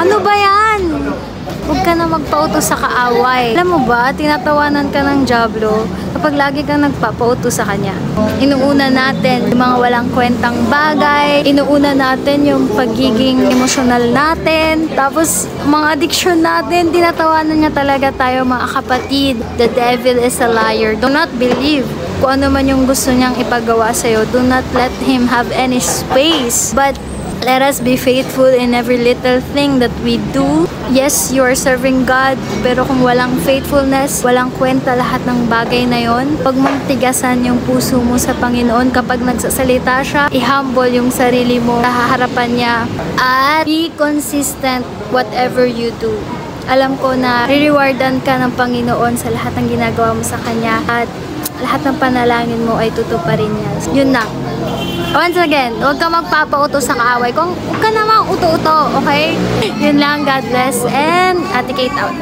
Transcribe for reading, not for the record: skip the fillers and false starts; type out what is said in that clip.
Ano ba yan? Huwag ka na magpautos sa kaaway. Alam mo ba, tinatawanan ka ng Diablo kapag lagi kang nagpapautos sa kanya. Inuuna natin yung mga walang kwentang bagay. Inuuna natin yung pagiging emosyonal natin. Tapos, mga addiction natin, tinatawanan niya talaga tayo mga kapatid. The devil is a liar. Do not believe kung ano man yung gusto niyang ipagawa sa'yo. Do not let him have any space. But, let us be faithful in every little thing that we do. Yes, you are serving God, pero kung walang faithfulness, walang kwenta lahat ng bagay na yon. Huwag mong tigasan yung puso mo sa Panginoon kapag nagsasalita siya. I-humble yung sarili mo sa harapan niya. At be consistent whatever you do. Alam ko na re-rewardan ka ng Panginoon sa lahat ng ginagawa mo sa Kanya. At lahat ng panalangin mo ay tutuparin niya. Yun na. Once again, huwag ka magpapauto sa kaaway. Kung huwag ka namang uto-uto, okay? Yun lang, God bless, and Ate Kate out.